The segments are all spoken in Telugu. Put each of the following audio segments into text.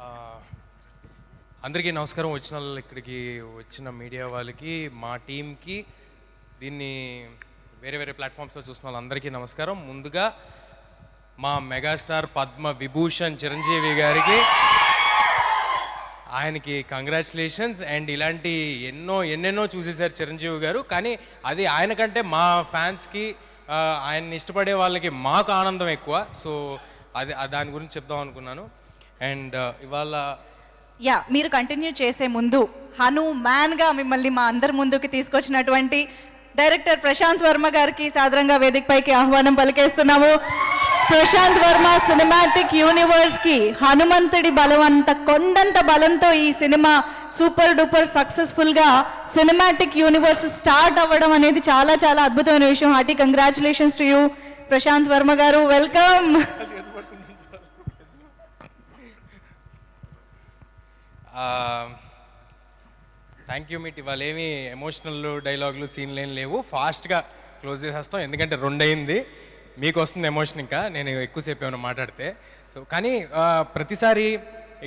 ఆ, అందరికీ నమస్కారం. ఇక్కడికి వచ్చిన మీడియా వాళ్ళకి, మా టీంకి, దీన్ని వేరే వేరే ప్లాట్ఫామ్స్లో చూసిన వాళ్ళందరికీ నమస్కారం. ముందుగా మా మెగాస్టార్ పద్మ విభూషణ్ చిరంజీవి గారికి ఆయనకి కంగ్రాచులేషన్స్. అండ్ ఇలాంటి ఎన్నెన్నో చూసేశారు చిరంజీవి గారు, కానీ అది ఆయన కంటే మా ఫ్యాన్స్కి, ఆయన్ని ఇష్టపడే వాళ్ళకి మాకు ఆనందం ఎక్కువ. సో అది దాని గురించి చెప్దాం అనుకున్నాను. అండ్ ఇవాళ మీరు కంటిన్యూ చేసే ముందు హనుమాన్గా మిమ్మల్ని మా అందరి ముందుకు తీసుకొచ్చినటువంటి డైరెక్టర్ ప్రశాంత్ వర్మ గారికి సాదరంగా వేదికపైకి ఆహ్వానం పలికేస్తున్నాము. ప్రశాంత్ వర్మ సినిమాటిక్ యూనివర్స్కి హనుమంతుడి బలం అంత కొండంత బలంతో ఈ సినిమా సూపర్ డూపర్ సక్సెస్ఫుల్గా సినిమాటిక్ యూనివర్స్ స్టార్ట్ అవ్వడం అనేది చాలా చాలా అద్భుతమైన విషయం. Hearty congratulations to you Prashanth Varma garu, welcome. Thank you meet. ఇవాళ ఏమి ఎమోషనల్ డైలాగులు సీన్లు ఏం లేవు, ఫాస్ట్గా క్లోజ్ చేసేస్తాం. ఎందుకంటే 2 అయింది, మీకు వస్తుంది ఎమోషన్, ఇంకా నేను ఎక్కువసేపు ఏమైనా మాట్లాడితే. సో కానీ ప్రతిసారి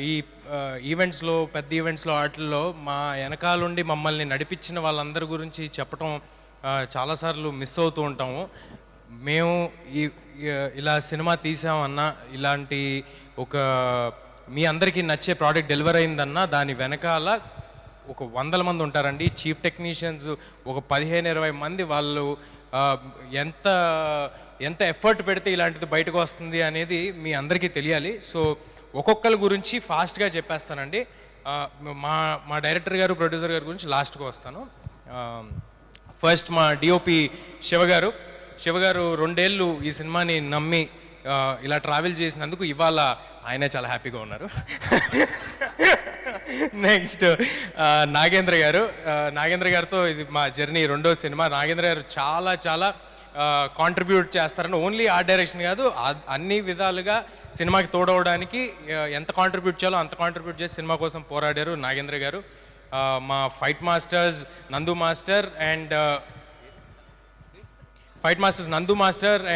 ఈ ఈవెంట్స్లో, పెద్ద ఈవెంట్స్లో, వాటిల్లో మా వెనకాలండి మమ్మల్ని నడిపించిన వాళ్ళందరి గురించి చెప్పటం చాలాసార్లు మిస్ అవుతూ ఉంటాము. మేము ఇలా సినిమా తీసామన్నా, ఇలాంటి ఒక మీ అందరికీ నచ్చే ప్రోడక్ట్ డెలివర్ అయిందన్నా దాని వెనకాల ఒక 100 మంది ఉంటారండి. చీఫ్ టెక్నీషియన్స్ ఒక 15-20 మంది. వాళ్ళు ఎంత ఎంత ఎఫర్ట్ పెడితే ఇలాంటిది బయటకు వస్తుంది అనేది మీ అందరికీ తెలియాలి. సో ఒక్కొక్కరి గురించి ఫాస్ట్గా చెప్పేస్తానండి. మా డైరెక్టర్ గారు, ప్రొడ్యూసర్ గారి గురించి లాస్ట్గా వస్తాను. ఫస్ట్ మా డిఓపి శివగారు. 2 ఏళ్ళు ఈ సినిమాని నమ్మి ఇలా ట్రావెల్ చేసినందుకు ఇవాళ ఆయనే చాలా హ్యాపీగా ఉన్నారు. నెక్స్ట్ నాగేంద్ర గారితో ఇది మా జర్నీ 2వ సినిమా. నాగేంద్ర గారు చాలా చాలా కాంట్రిబ్యూట్ చేస్తారని, ఓన్లీ ఆర్ట్ డైరెక్షన్ కాదు, అన్ని విధాలుగా సినిమాకి తోడవడానికి ఎంత కాంట్రిబ్యూట్ చేయాలో అంత కాంట్రిబ్యూట్ చేసి సినిమా కోసం పోరాడారు నాగేంద్ర గారు. మా ఫైట్ మాస్టర్స్ నందు మాస్టర్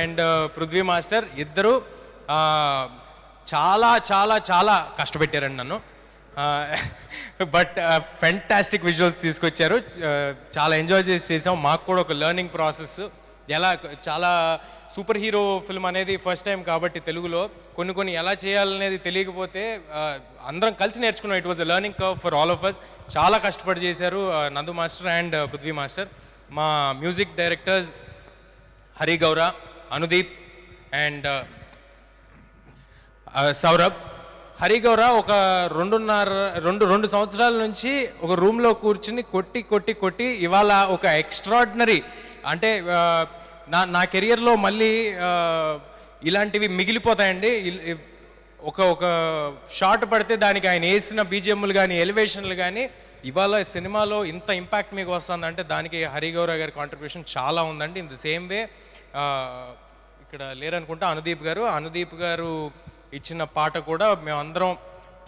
అండ్ పృథ్వీ మాస్టర్ ఇద్దరు చాలా చాలా చాలా కష్టపెట్టారండి నన్ను. బట్ ఫెంటాస్టిక్ విజువల్స్ తీసుకొచ్చారు. చాలా ఎంజాయ్ చేసాం. మాకు కూడా ఒక లెర్నింగ్ ప్రాసెస్. ఎలా చాలా సూపర్ హీరో ఫిల్మ్ అనేది ఫస్ట్ టైం కాబట్టి తెలుగులో కొన్ని ఎలా చేయాలనేది తెలియకపోతే అందరం కలిసి నేర్చుకున్నాం. It was a learning curve for all of us. చాలా కష్టపడి చేశారు Nandu master and Prithvi master. మా music directors Hari Gowra, Anudeep and Saurabh. Hari గౌర ఒక 2 సంవత్సరాల నుంచి ఒక రూమ్లో కూర్చుని కొట్టి ఇవాళ ఒక ఎక్స్ట్రాడినరీ, అంటే నా కెరియర్లో మళ్ళీ ఇలాంటివి మిగిలిపోతాయండి. ఒక షాట్ పడితే దానికి ఆయన వేసిన బీజిఎంలు కానీ, ఎలివేషన్లు కానీ, ఇవాళ సినిమాలో ఇంత ఇంపాక్ట్ మీకు వస్తుందంటే దానికి హరి గౌర గారి కాంట్రిబ్యూషన్ చాలా ఉందండి. ఇన్ ద సేమ్ వే ఇక్కడ లేరనుకుంటా అనుదీప్ గారు ఇచ్చిన పాట కూడా మేమందరం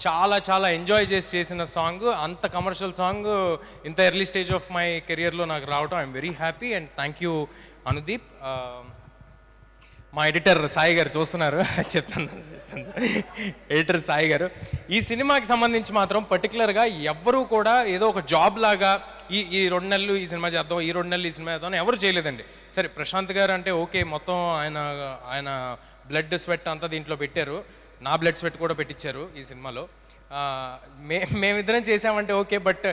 చాలా చాలా ఎంజాయ్ చేసిన సాంగ్. అంత కమర్షియల్ సాంగ్ ఇంత ఎర్లీ స్టేజ్ ఆఫ్ మై కెరియర్లో నాకు రావటం I'm very happy and thank you Anudeep. మా ఎడిటర్ సాయి గారు చూస్తున్నారు, చెప్తాను. ఎడిటర్ సాయి గారు ఈ సినిమాకి సంబంధించి మాత్రం పర్టికులర్గా ఎవ్వరూ కూడా ఏదో ఒక జాబ్ లాగా ఈ 2 నెలలు ఈ సినిమా చేద్దాం, ఈ 2 నెలలు ఈ సినిమా చేద్దాం ఎవరు చేయలేదండి. సరే ప్రశాంత్ గారు అంటే ఓకే, మొత్తం ఆయన బ్లడ్ స్వెట్ అంతా దీంట్లో పెట్టారు. నా బ్లడ్ స్వెట్ కూడా పెట్టించారు ఈ సినిమాలో. మేమిద్దరం చేసామంటే ఓకే, బట్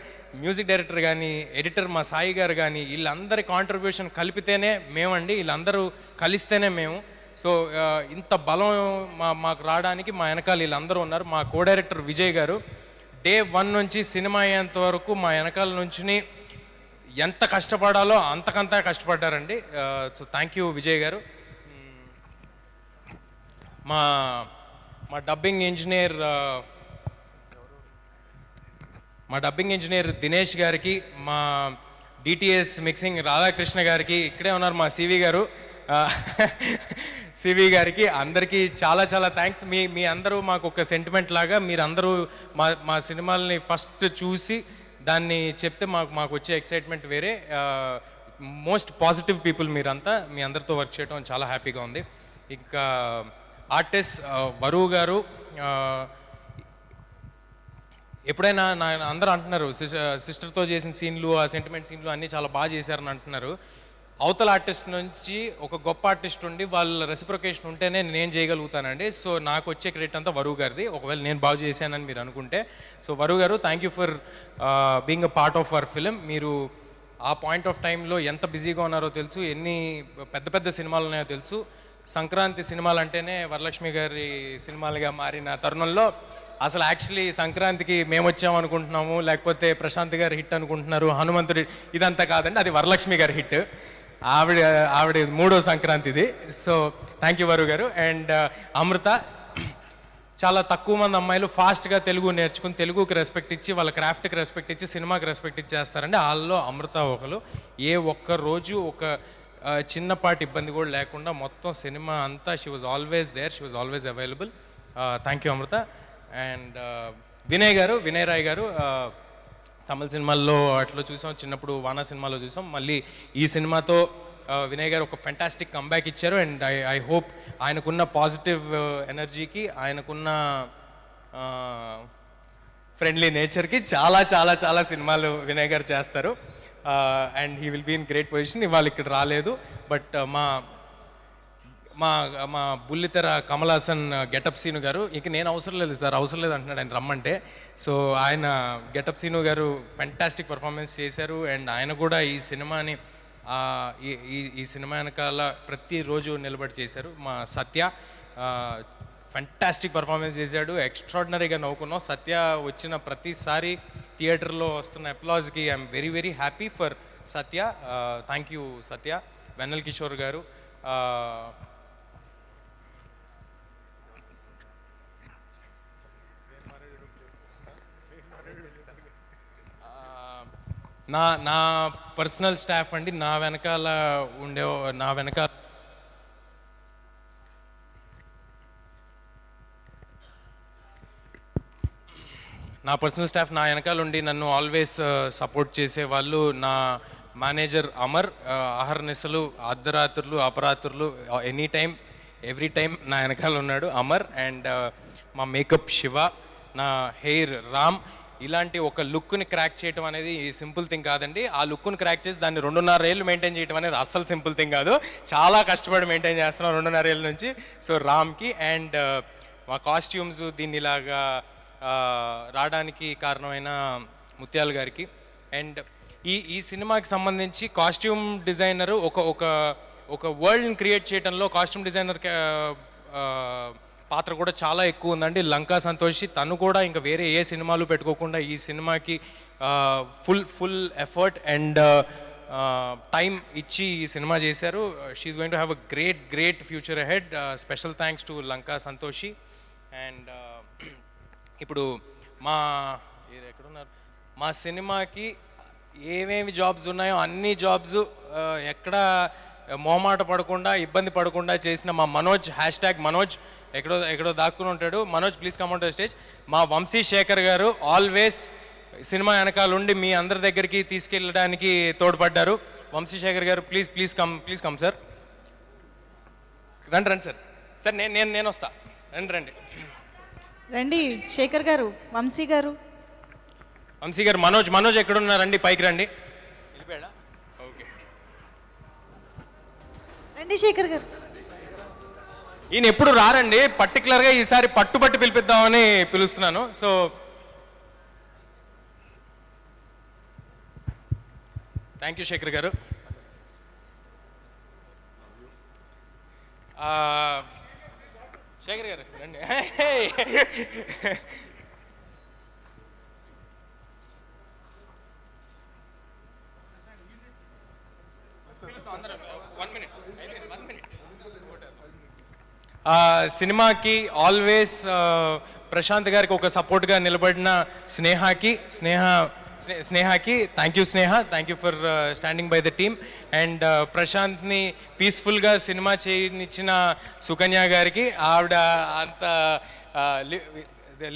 మ్యూజిక్ డైరెక్టర్ కానీ, ఎడిటర్ మా సాయి గారు కానీ, వీళ్ళందరి కాంట్రిబ్యూషన్ కలిపితేనే మేమండి, వీళ్ళందరూ కలిస్తేనే మేము. సో ఇంత బలం మాకు రావడానికి మా వెనకాల వీళ్ళందరూ ఉన్నారు. మా కో డైరెక్టర్ విజయ్ గారు డే 1 నుంచి సినిమా అయ్యేంత వరకు మా వెనకాల నుంచి ఎంత కష్టపడాలో అంతకంతా కష్టపడ్డారండి. సో థ్యాంక్ యూ విజయ్ గారు. మా డబ్బింగ్ ఇంజనీర్ దినేష్ గారికి, మా డిటిఎస్ మిక్సింగ్ రాధాకృష్ణ గారికి, ఇక్కడే ఉన్నారు మా సివి గారికి, అందరికీ చాలా చాలా థ్యాంక్స్. మీ అందరూ మాకు ఒక సెంటిమెంట్ లాగా, మీరందరూ మా సినిమాలని ఫస్ట్ చూసి దాన్ని చెప్తే మాకు వచ్చే ఎక్సైట్మెంట్ వేరే. మోస్ట్ పాజిటివ్ పీపుల్ మీరంతా. మీ అందరితో వర్క్ చేయడం చాలా హ్యాపీగా ఉంది. ఇంకా ఆర్టిస్ట్ వరువు గారు, ఎప్పుడైనా అందరూ అంటున్నారు సిస్టర్తో చేసిన సీన్లు, ఆ సెంటిమెంట్ సీన్లు అన్నీ చాలా బాగా చేశారని అంటున్నారు. అవతల ఆర్టిస్ట్ నుంచి ఒక గొప్ప ఆర్టిస్ట్ ఉండి వాళ్ళ రెసిప్రొకేషన్ ఉంటేనే నేను చేయగలుగుతానండి. సో నాకు వచ్చే క్రెడిట్ అంతా వరువు గారిది, ఒకవేళ నేను బాగా చేశానని మీరు అనుకుంటే. సో వరువు గారు, thank you for being a part of our film. మీరు ఆ పాయింట్ ఆఫ్ టైంలో ఎంత బిజీగా ఉన్నారో తెలుసు, ఎన్ని పెద్ద పెద్ద సినిమాలు ఉన్నాయో తెలుసు. సంక్రాంతి సినిమాలు అంటేనే వరలక్ష్మి గారి సినిమాలుగా మారిన తరుణంలో అసలు యాక్చువల్లీ సంక్రాంతికి మేము వచ్చామనుకుంటున్నాము, లేకపోతే ప్రశాంత్ గారి హిట్ అనుకుంటున్నారు, హనుమంతుడి, ఇదంతా కాదండి, అది వరలక్ష్మి గారి హిట్. ఆవిడ 3వ సంక్రాంతిది. సో థ్యాంక్ యూ వరు గారు. అండ్ అమృత, చాలా తక్కువ మంది అమ్మాయిలు ఫాస్ట్గా తెలుగు నేర్చుకుని తెలుగుకి రెస్పెక్ట్ ఇచ్చి వాళ్ళ క్రాఫ్ట్కి రెస్పెక్ట్ ఇచ్చి సినిమాకి రెస్పెక్ట్ ఇచ్చేస్తారండి. వాళ్ళలో అమృత ఒకరు. ఏ ఒక్క రోజు ఒక చిన్నపాటి ఇబ్బంది కూడా లేకుండా మొత్తం సినిమా అంతా she was always there, she was always available. Thank you Amrutha. And Vinay garu, Vinay Roy గారు, తమిళ సినిమాల్లో అట్లా చూసాం, చిన్నప్పుడు వానా సినిమాలో చూసాం. మళ్ళీ ఈ సినిమాతో వినయ్ గారు ఒక ఫెంటాస్టిక్ కంబ్యాక్ ఇచ్చారు. అండ్ ఐ హోప్ ఆయనకున్న పాజిటివ్ ఎనర్జీకి, ఆయనకున్న ఫ్రెండ్లీ నేచర్కి చాలా చాలా చాలా సినిమాలు వినయ్ గారు చేస్తారు. And he will be in great position. ఇవాళ ఇక్కడ రాలేదు, బట్ మా మా మా బుల్లితెర కమల్ హాసన్ గెటప్ సీను గారు, ఇంక నేను అవసరం లేదు సార్, అవసరం లేదు అంటున్నాడు ఆయన రమ్మంటే. సో ఆయన గెటప్ సీను గారు ఫెంటాస్టిక్ పర్ఫార్మెన్స్ చేశారు. అండ్ ఆయన కూడా ఈ సినిమాని ఈ సినిమా వెనకాల ప్రతిరోజు నిలబడి చేశారు. మా సత్య ఫెంటాస్టిక్ పర్ఫార్మెన్స్ చేశాడు, ఎక్స్ట్రాడినరీగా నవ్వుకున్నాం. సత్య వచ్చిన ప్రతిసారి థియేటర్లో వస్తున్న అప్లాజ్కి I'm very very happy for Satya. Thank you Satya. Vennela Kishore గారు, నా పర్సనల్ స్టాఫ్ అండి, నా వెనకాల నా పర్సనల్ స్టాఫ్ నా వెనకాల ఉండి నన్ను ఆల్వేస్ సపోర్ట్ చేసేవాళ్ళు. నా మేనేజర్ అమర్, అహర్నిశలు, అర్ధరాత్రులు, అపరాత్రులు, ఎనీ టైం ఎవ్రీ టైం నా వెనకాల ఉన్నాడు అమర్. అండ్ మా మేకప్ శివ, నా హెయిర్ రామ్. ఇలాంటి ఒక లుక్ని క్రాక్ చేయడం అనేది సింపుల్ థింగ్ కాదండి. ఆ లుక్ని క్రాక్ చేసి దాన్ని 2.5 ఏళ్ళు మెయింటైన్ చేయడం అనేది అస్సలు సింపుల్ థింగ్ కాదు. చాలా కష్టపడి మెయింటైన్ చేస్తున్నాం 2.5 ఏళ్ళ నుంచి. సో రామ్కి. అండ్ మా కాస్ట్యూమ్స్ దీన్ని ఇలాగా రావడానికి కారణమైన ముత్యాల గారికి. అండ్ ఈ సినిమాకి సంబంధించి కాస్ట్యూమ్ డిజైనరు ఒక వరల్డ్ని క్రియేట్ చేయడంలో కాస్ట్యూమ్ డిజైనర్ పాత్ర కూడా చాలా ఎక్కువ ఉందండి. లంకా సంతోషి, తను కూడా ఇంకా వేరే ఏ సినిమాలు పెట్టుకోకుండా ఈ సినిమాకి ఫుల్ ఎఫర్ట్ అండ్ టైం ఇచ్చి ఈ సినిమా చేశారు. She's going to have a great future ahead. Special thanks to Lanka Santoshi. And ఇప్పుడు ఎక్కడున్నారు, మా సినిమాకి ఏమేమి జాబ్స్ ఉన్నాయో అన్ని జాబ్స్ ఎక్కడ మొహమాట పడకుండా, ఇబ్బంది పడకుండా చేసిన మా మనోజ్, #మనోజ్, ఎక్కడో దాక్కుని ఉంటాడు. Manoj, please come on to stage. మా వంశీ శేఖర్ గారు ఆల్వేస్ సినిమా వెనకాల ఉండి మీ అందరి దగ్గరికి తీసుకెళ్ళడానికి తోడ్పడ్డారు. వంశీ శేఖర్ గారు, ప్లీజ్ కమ్ సార్. రండి సార్. సార్ నేను వస్తా. రండి రండి శేఖర్ గారు, వంశీ గారు. మనోజ్ ఎక్కడున్నారండి? పైకి రండి. ఓకే, రండి శేఖర్ గారు. ఈయన ఎప్పుడు రారండి, పర్టికులర్గా ఈసారి పట్టుబట్టి పిలిపిద్దామని పిలుస్తున్నాను. సో థ్యాంక్ యూ శేఖర్ గారు. శేఖర్ గారు రండి. సినిమాకి ఆల్వేస్ ప్రశాంత్ గారికి ఒక సపోర్ట్గా నిలబడిన స్నేహకి thank you Sneha, thank you for standing by the team. And ప్రశాంత్ని పీస్ఫుల్గా సినిమా చేయనిచ్చిన సుకన్య గారికి, ఆవిడ అంత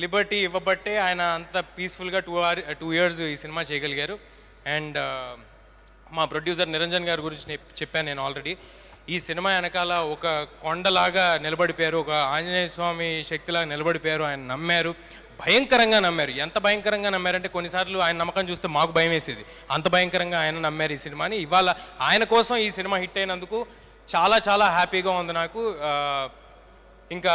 లిబర్టీ ఇవ్వబట్టే ఆయన అంత పీస్ఫుల్గా 2 years ఈ సినిమా చేయగలిగారు. అండ్ మా ప్రొడ్యూసర్ నిరంజన్ గారి గురించి చెప్పాను నేను ఆల్రెడీ. ఈ సినిమా వెనకాల ఒక కొండలాగా నిలబడిపోయారు, ఒక ఆంజనేయ స్వామి శక్తిలాగా నిలబడిపోయారు. ఆయన నమ్మారు, భయంకరంగా నమ్మారు. ఎంత భయంకరంగా నమ్మారంటే కొన్నిసార్లు ఆయన నమ్మకం చూస్తే మాకు భయం వేసేది. అంత భయంకరంగా ఆయన నమ్మారు ఈ సినిమాని. ఇవాళ ఆయన కోసం ఈ సినిమా హిట్ అయినందుకు చాలా చాలా హ్యాపీగా ఉంది నాకు. ఇంకా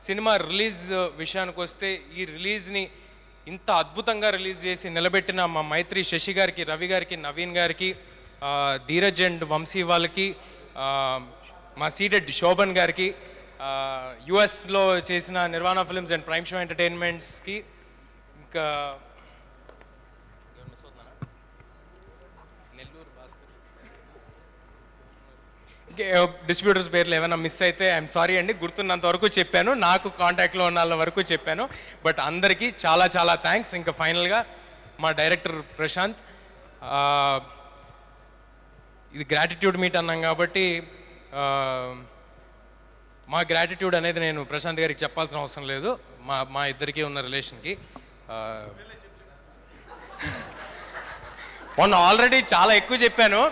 సినిమా రిలీజ్ విషయానికి వస్తే ఈ రిలీజ్ని ఇంత అద్భుతంగా రిలీజ్ చేసి నిలబెట్టిన మా మైత్రి శశి గారికి, రవి గారికి, నవీన్ గారికి, ధీరజ్ అండ్ వంశీ వాళ్ళకి, మా సీటెడ్ శోభన్ గారికి, యుఎస్లో చేసిన నిర్వాణ ఫిల్మ్స్ అండ్ ప్రైమ్ షో ఎంటర్టైన్మెంట్స్కి, ఇంకా డిస్ట్రిబ్యూటర్స్ పేర్లు ఏమైనా మిస్ అయితే ఐఎమ్ సారీ అండి. గుర్తున్నంత వరకు చెప్పాను, నాకు కాంటాక్ట్లో ఉన్న వాళ్ళ వరకు చెప్పాను. బట్ అందరికీ చాలా చాలా థ్యాంక్స్. ఇంకా ఫైనల్గా మా డైరెక్టర్ ప్రశాంత్, ఇది గ్రాటిట్యూడ్ మీట్ అన్నాం కాబట్టి మా గ్రాటిట్యూడ్ అనేది నేను ప్రశాంత్ గారికి చెప్పాల్సిన అవసరం లేదు. మా ఇద్దరికీ ఉన్న రిలేషన్కి మొన్న ఆల్రెడీ చాలా ఎక్కువ చెప్పాను.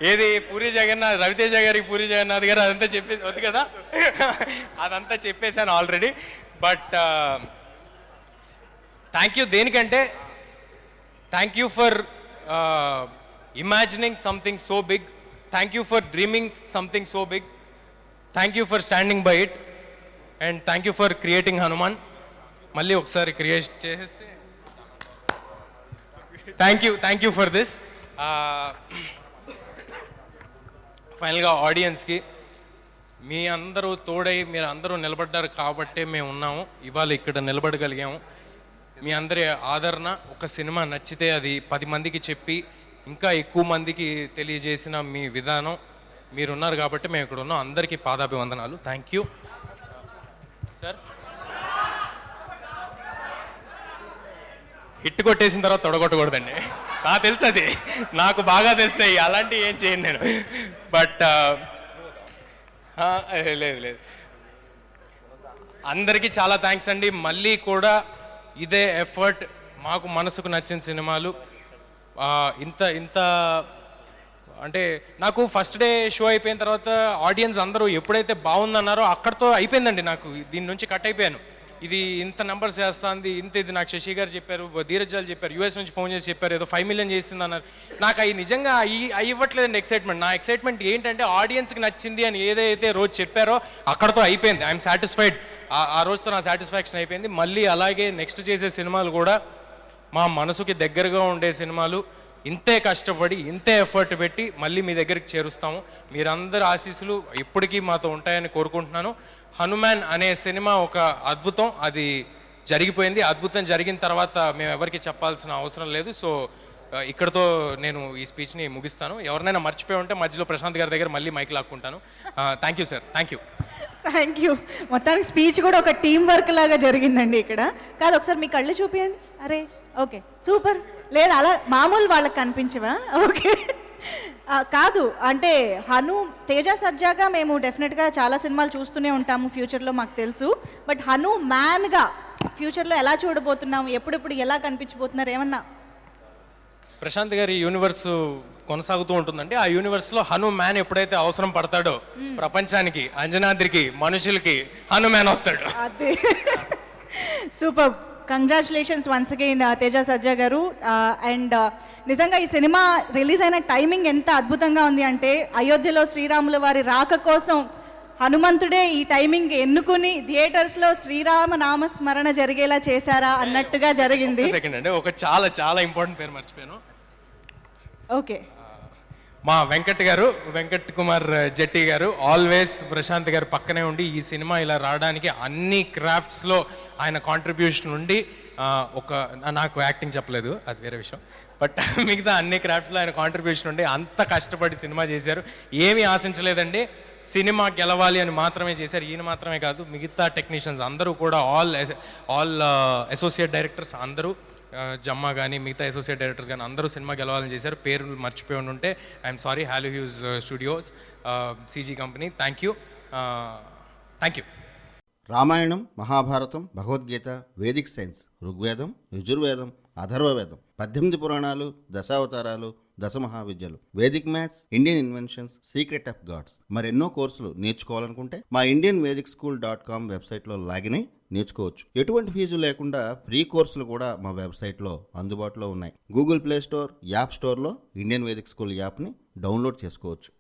ఏది పూరి జగన్నాథ్, రవితేజ గారికి పూరి జగన్నాథ్ గారు అదంతా చెప్పేసి వద్దు కదా, అదంతా చెప్పేశాను ఆల్రెడీ. But thank you. దేనికంటే thank you for imagining something so big, thank you for dreaming something so big, thank you for standing by it, and thank you for creating Hanuman. మళ్ళీ ఒకసారి క్రియేట్ చేసేస్తే థ్యాంక్ యూ ఫర్ దిస్. ఫైనల్గా ఆడియన్స్కి మీ అందరూ తోడై మీరు అందరూ నిలబడ్డారు కాబట్టే మేము ఉన్నాము, ఇవాళ ఇక్కడ నిలబడగలిగాము. మీ అందరి ఆదరణ, ఒక సినిమా నచ్చితే అది 10 మందికి చెప్పి ఇంకా ఎక్కువ మందికి తెలియజేసిన మీ విధానం, మీరున్నారు కాబట్టి మేము ఇక్కడ ఉన్నాం. అందరికీ పాదాభివందనాలు. Thank you sir. హిట్ కొట్టేసిన తర్వాత తొడగొట్టకూడదండి, నాకు తెలుసు, అది నాకు బాగా తెలుసాయి, అలాంటివి ఏం చేయను నేను. బట్ లేదు, అందరికీ చాలా థ్యాంక్స్ అండి. మళ్ళీ కూడా ఇదే ఎఫర్ట్, మాకు మనసుకు నచ్చిన సినిమాలు ఇంత అంటే నాకు ఫస్ట్ డే షో అయిపోయిన తర్వాత ఆడియన్స్ అందరూ ఎప్పుడైతే బాగుందన్నారో అక్కడితో అయిపోయిందండి. నాకు దీని నుంచి కట్ అయిపోయాను. ఇది ఇంత నెంబర్స్ చేస్తుంది, ఇది నాకు శశి గారు చెప్పారు, ధీరజ్ గారు చెప్పారు, యూఎస్ నుంచి ఫోన్ చేసి చెప్పారు, ఏదో 5 million చేసింది అన్నారు. నాకు అవి నిజంగా అవి ఇవ్వట్లేదండి ఎక్సైట్మెంట్. నా ఎక్సైట్మెంట్ ఏంటంటే ఆడియన్స్కి నచ్చింది అని ఏదైతే రోజు చెప్పారో అక్కడతో అయిపోయింది. I'm satisfied. ఆ రోజుతో నా సాటిస్ఫాక్షన్ అయిపోయింది. మళ్ళీ అలాగే నెక్స్ట్ చేసే సినిమాలు కూడా మా మనసుకి దగ్గరగా ఉండే సినిమాలు, ఇంతే కష్టపడి ఇంతే ఎఫర్ట్ పెట్టి మళ్ళీ మీ దగ్గరికి చేరుస్తాము. మీరందరి ఆశీస్సులు ఎప్పటికీ మాతో ఉంటాయని కోరుకుంటున్నాను. హనుమాన్ అనే సినిమా ఒక అద్భుతం, అది జరిగిపోయింది. అద్భుతం జరిగిన తర్వాత మేము ఎవరికి చెప్పాల్సిన అవసరం లేదు. సో ఇక్కడతో నేను ఈ స్పీచ్ని ముగిస్తాను. ఎవరినైనా మర్చిపోయి ఉంటే మధ్యలో ప్రశాంత్ గారి దగ్గర మళ్ళీ మైక్ లాక్కుంటాను. Thank you sir. Thank you. మొత్తానికి స్పీచ్ కూడా ఒక టీం వర్క్ లాగా జరిగిందండి ఇక్కడ. కాదు, ఒకసారి మీ కళ్ళు చూపించండి. అరే ఓకే, సూపర్. లేదు, అలా మామూలు వాళ్ళకి కనిపించవా? ఓకే. కాదు, అంటే తేజ సజ్జాగా మేము డెఫినెట్గా చాలా సినిమాలు చూస్తూనే ఉంటాము ఫ్యూచర్లో, మాకు తెలుసు. బట్ మ్యాన్గా ఫ్యూచర్లో ఎలా చూడబోతున్నాము, ఎప్పుడెప్పుడు ఎలా కనిపించబోతున్నారు ఏమన్నా? ప్రశాంత్ గారి యూనివర్స్ కొనసాగుతూ ఉంటుందండి. ఆ యూనివర్స్లో మ్యాన్ ఎప్పుడైతే అవసరం పడతాడో ప్రపంచానికి, అంజనాద్రికి, మనుషులకి మ్యాన్ వస్తాడు. అదే, super. Congratulations once again Teja Sajja గారు. అండ్ నిజంగా ఈ సినిమా రిలీజ్ అయిన టైమింగ్ ఎంత అద్భుతంగా ఉంది అంటే, అయోధ్యలో శ్రీరాముల వారి రాక కోసం హనుమంతుడే ఈ టైమింగ్ ఎన్నుకుని థియేటర్స్లో శ్రీరామ నామస్మరణ జరిగేలా చేశారా అన్నట్టుగా జరిగింది. సెకండ్ అండి, ఒక చాలా చాలా ఇంపార్టెంట్ పేరు మర్చిపోయాను. ఓకే, మా వెంకట్ కుమార్ జెట్టి గారు ఆల్వేస్ ప్రశాంత్ గారు పక్కనే ఉండి ఈ సినిమా ఇలా రావడానికి అన్ని క్రాఫ్ట్స్లో ఆయన కాంట్రిబ్యూషన్ ఉండి, నాకు యాక్టింగ్ చెప్పలేదు, అది వేరే విషయం. బట్ మిగతా అన్ని క్రాఫ్ట్స్లో ఆయన కాంట్రిబ్యూషన్ ఉండి అంత కష్టపడి సినిమా చేశారు. ఏమీ ఆశించలేదండి, సినిమా గెలవాలి అని మాత్రమే చేశారు. ఈయన మాత్రమే కాదు, మిగతా టెక్నీషియన్స్ అందరూ కూడా, ఆల్ అసోసియేట్ డైరెక్టర్స్ అందరూ, జమ్మా కానీ మిగతా అసోసియేట్ డైరెక్టర్స్ కానీ అందరూ సినిమా గెలవాలని చేశారు. పేరు మర్చిపోయి ఉంటే I'm sorry. Halo Huge Studios, CG company, thank you. రామాయణం, మహాభారతం, భగవద్గీత, వేదిక్ సైన్స్, ఋగ్వేదం, యజుర్వేదం, అథర్వవేదం, 18 పురాణాలు, దశావతారాలు, దశమహావిద్యలు, Vedic maths, Indian inventions, secret of gods మరెన్నో కోర్సులు నేర్చుకోవాలనుకుంటే మా indianvedicSchool.com వెబ్సైట్లో లాగిన్ అయి నేర్చుకోవచ్చు. ఎటువంటి ఫీజు లేకుండా ఫ్రీ కోర్సులు కూడా మా వెబ్సైట్లో అందుబాటులో ఉన్నాయి. గూగుల్ ప్లే స్టోర్, యాప్ స్టోర్లో ఇండియన్ వేదిక్ స్కూల్ యాప్ని డౌన్లోడ్ చేసుకోవచ్చు.